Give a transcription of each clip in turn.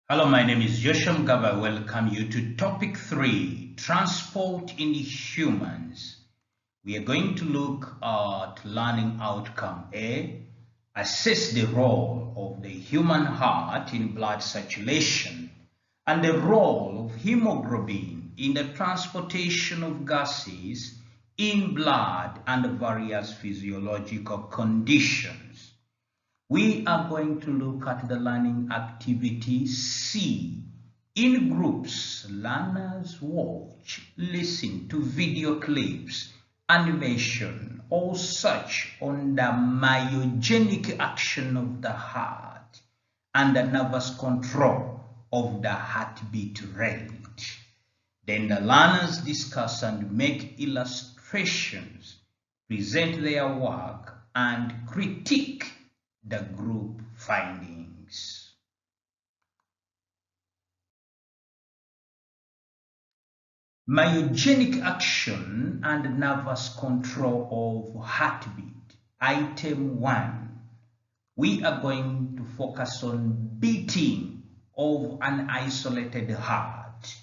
Hello, my name is Joshua Mugabi. I welcome you to topic 3, transport in humans. We are going to look at learning outcome A, assess the role of the human heart in blood circulation and the role of hemoglobin in the transportation of gases in blood and various physiological conditions. We are going to look at the learning activity C. In groups, learners watch, listen to video clips, animation, or search on the myogenic action of the heart and the nervous control of the heartbeat rate. Then the learners discuss and make illustrations, present their work, and critique the group findings. Myogenic action and nervous control of heartbeat. Item 1. We are going to focus on beating of an isolated heart.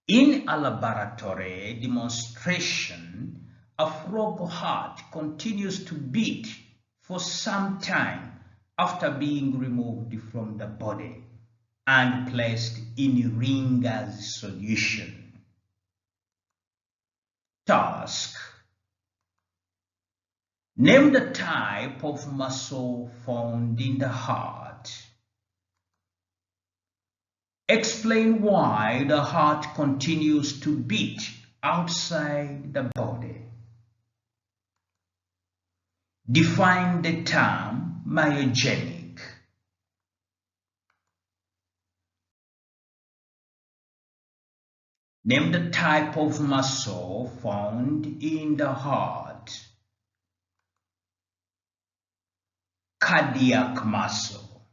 In a laboratory demonstration, a frog heart continues to beat for some time after being removed from the body and placed in Ringer's solution. Task. Name the type of muscle found in the heart. Explain why the heart continues to beat outside the body. Define the term myogenic. Name the type of muscle found in the heart. Cardiac muscle.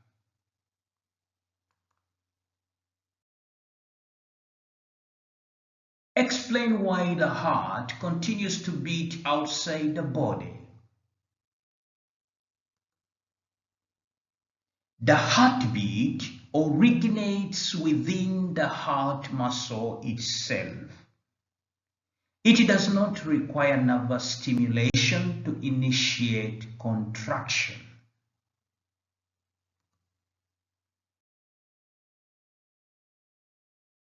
Explain why the heart continues to beat outside the body. The heartbeat originates within the heart muscle itself. It does not require nervous stimulation to initiate contraction.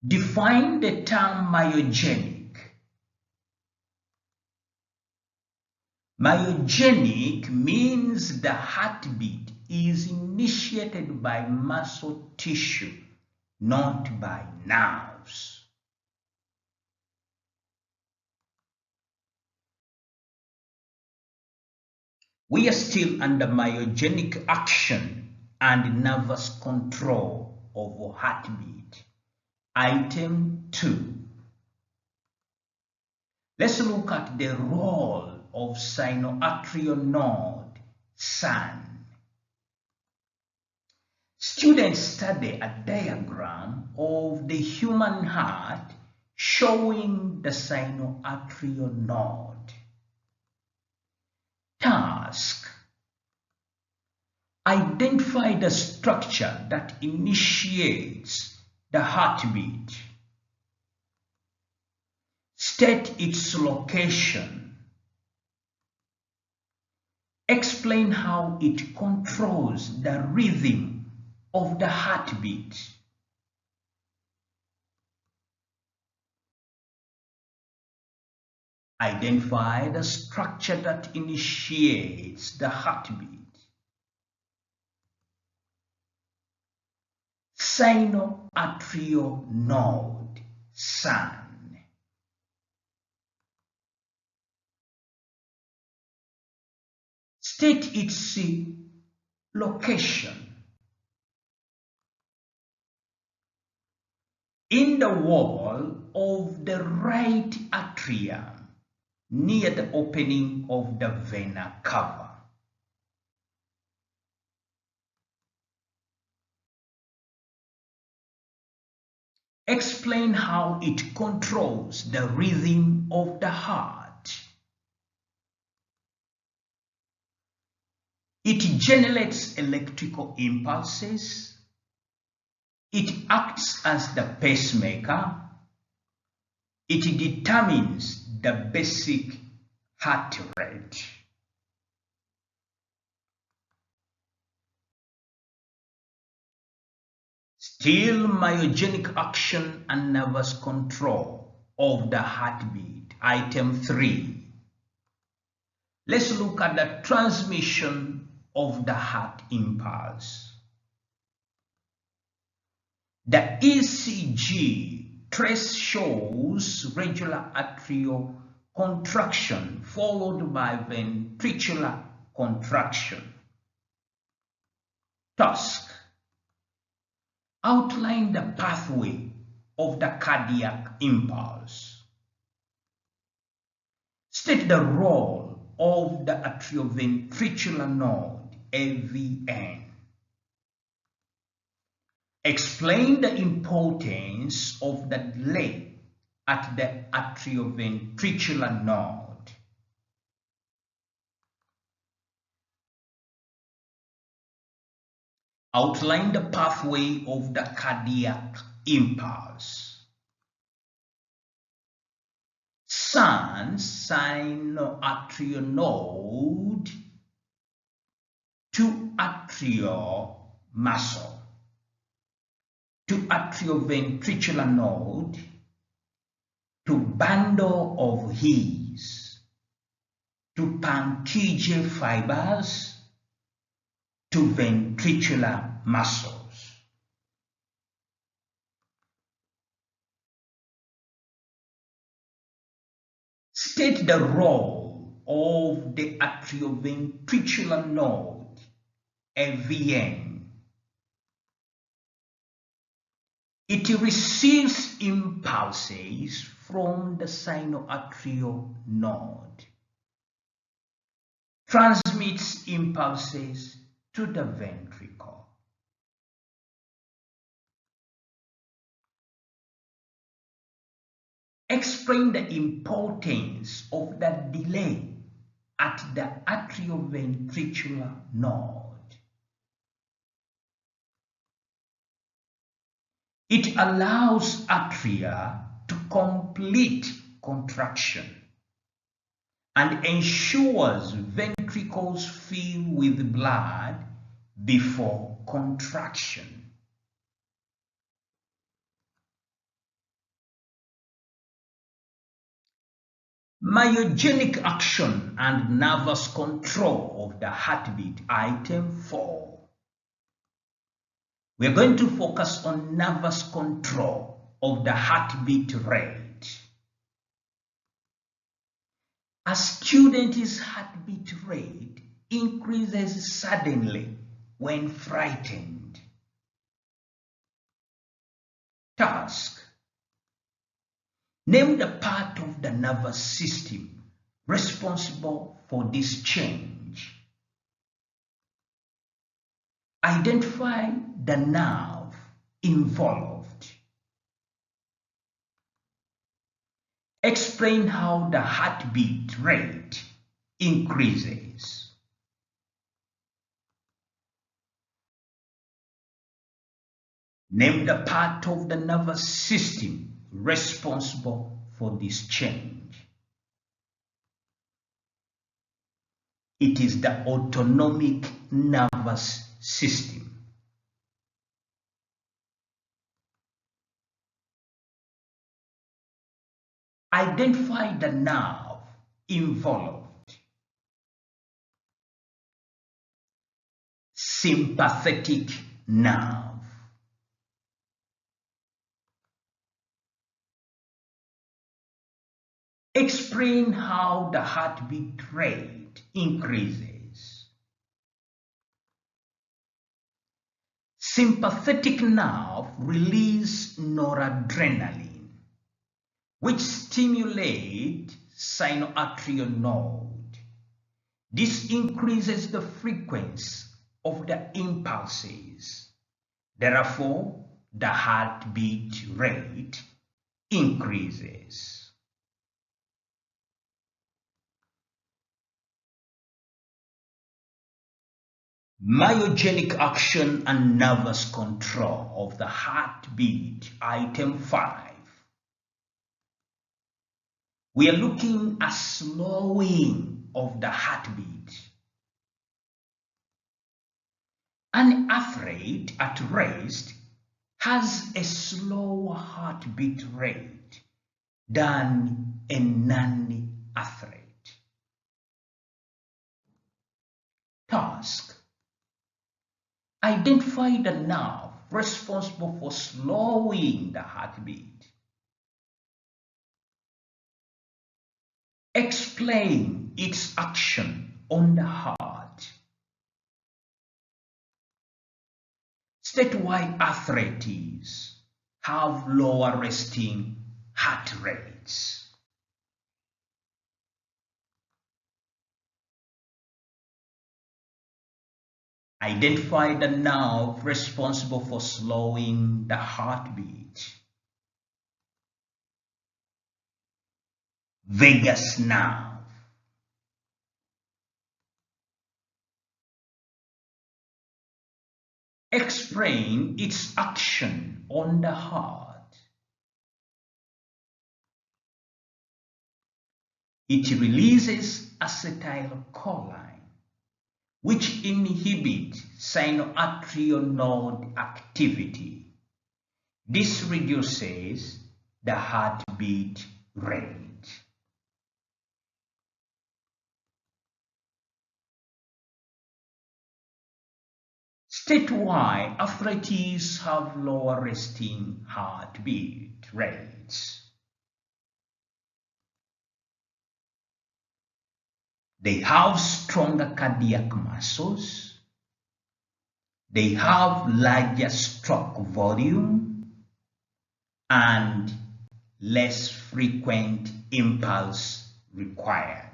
Define the term myogenic. Myogenic means the heartbeat is initiated by muscle tissue, not by nerves. We are still under myogenic action and nervous control of heartbeat. Item 2. Let's look at the role of sinoatrial node, SAN. Students study a diagram of the human heart showing the sinoatrial node. Task. Identify the structure that initiates the heartbeat. State its location. Explain how it controls the rhythm of the heartbeat. Identify the structure that initiates the heartbeat. Sinoatrial node, SAN. State its location. In the wall of the right atrium, near the opening of the vena cava. Explain how it controls the rhythm of the heart. It generates electrical impulses It acts as the pacemaker. It determines the basic heart rate. Still myogenic action and nervous control of the heartbeat. Item 3. Let's look at the transmission of the heart impulse. The ECG trace shows regular atrial contraction followed by ventricular contraction. Task: outline the pathway of the cardiac impulse. State the role of the atrioventricular node, AVN. Explain the importance of the delay at the atrioventricular node. Outline the pathway of the cardiac impulse. Sinoatrial node to atrial muscle, to atrioventricular node, to bundle of his, to Purkinje fibers, to ventricular muscles. State the role of the atrioventricular node, AVN. It receives impulses from the sinoatrial node, transmits impulses to the ventricle. Explain the importance of the delay at the atrioventricular node. It allows atria to complete contraction and ensures ventricles fill with blood before contraction. Myogenic action and nervous control of the heartbeat, item 4. We are going to focus on nervous control of the heartbeat rate. A student's heartbeat rate increases suddenly when frightened. Task: name the part of the nervous system responsible for this change. Identify the nerve involved. Explain how the heartbeat rate increases. Name the part of the nervous system responsible for this change. It is the autonomic nervous system. Identify the nerve involved. Sympathetic nerve. Explain how the heartbeat rate increases. Sympathetic nerve releases noradrenaline, which stimulates sinoatrial node. This increases the frequency of the impulses. Therefore, the heartbeat rate increases. Myogenic action and nervous control of the heartbeat, item 5. We are looking at slowing of the heartbeat. An athlete at rest has a slower heartbeat rate than a non-athlete. Task: identify the nerve responsible for slowing the heartbeat. Explain its action on the heart. State why athletes have lower resting heart rates. Identify the nerve responsible for slowing the heartbeat. Vagus nerve. Explain its action on the heart. It releases acetylcholine, which inhibits sinoatrial node activity. This reduces the heartbeat rate. State why athletes have lower resting heartbeat rates. They have stronger cardiac muscles. They have larger stroke volume and less frequent impulse required.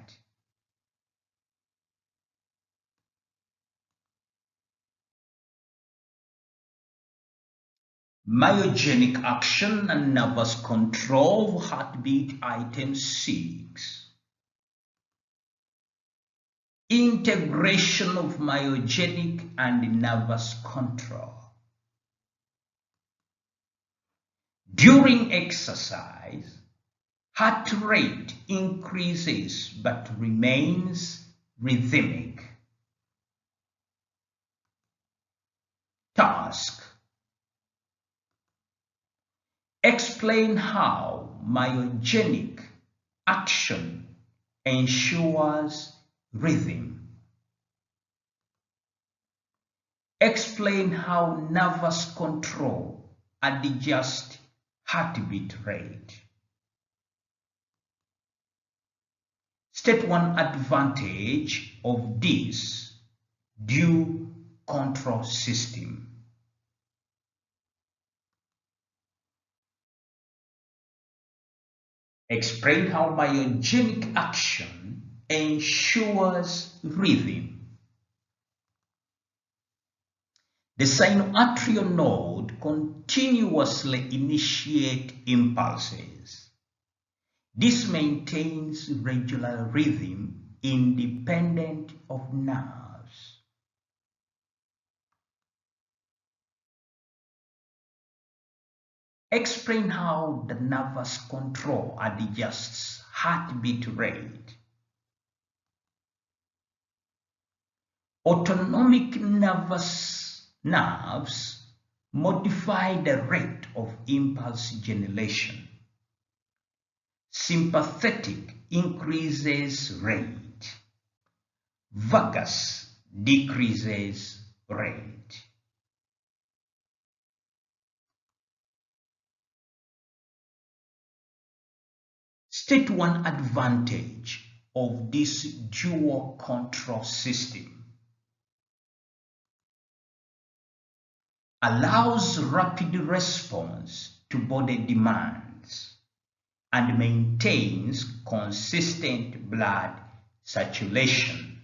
Myogenic action and nervous control of heartbeat, item 6. Integration of myogenic and nervous control. During exercise, heart rate increases but remains rhythmic. Task: explain how myogenic action ensures rhythm. Explain how nervous control adjusts heartbeat rate. State one advantage of this due control system. Explain how myogenic action ensures rhythm. The sinoatrial node continuously initiates impulses. This maintains regular rhythm independent of nerves. Explain how the nervous control adjusts heartbeat rate. Autonomic nerves modify the rate of impulse generation. Sympathetic increases rate. Vagus decreases rate. State one advantage of this dual control system. Allows rapid response to body demands and maintains consistent blood circulation.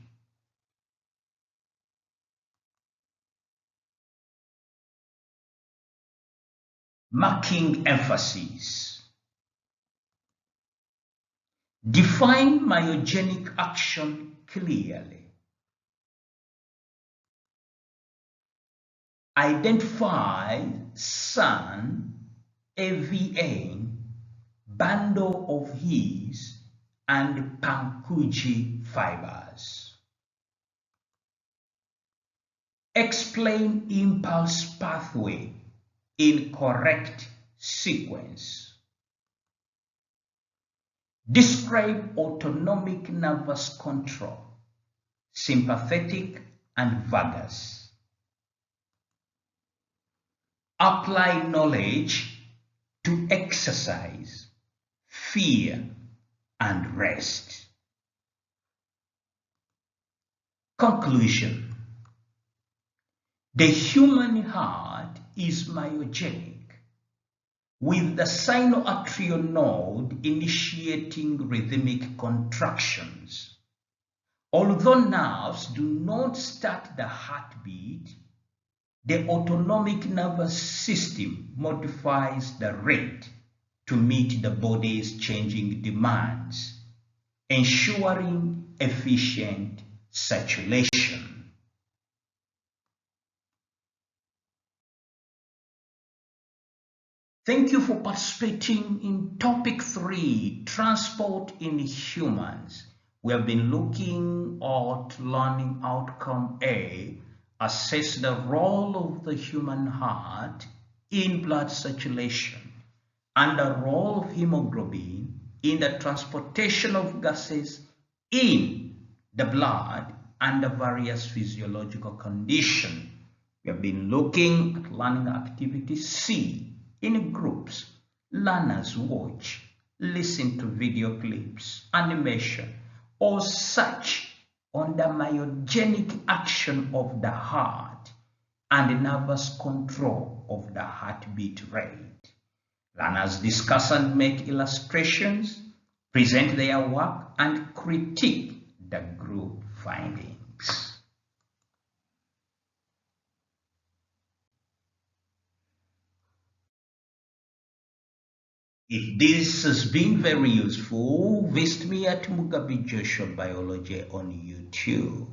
Marking emphasis. Define myogenic action clearly. Identify sun, AVN, bundle of his, and Pankuji fibers. Explain impulse pathway in correct sequence. Describe autonomic nervous control, sympathetic and vagus. Apply knowledge to exercise, fear, and rest. Conclusion. The human heart is myogenic, with the sinoatrial node initiating rhythmic contractions. Although nerves do not start the heartbeat, the autonomic nervous system modifies the rate to meet the body's changing demands, ensuring efficient circulation. Thank you for participating in topic 3, transport in humans. We have been looking at learning outcome A, assess the role of the human heart in blood circulation and the role of hemoglobin in the transportation of gases in the blood and the various physiological conditions. We have been looking at learning activity C. In groups, learners watch, listen to video clips, animation, or search on the myogenic action of the heart and nervous control of the heartbeat rate. Learners discuss and make illustrations, present their work, and critique the group findings. If this has been very useful, visit me at Mugabi Joshua Biology on YouTube.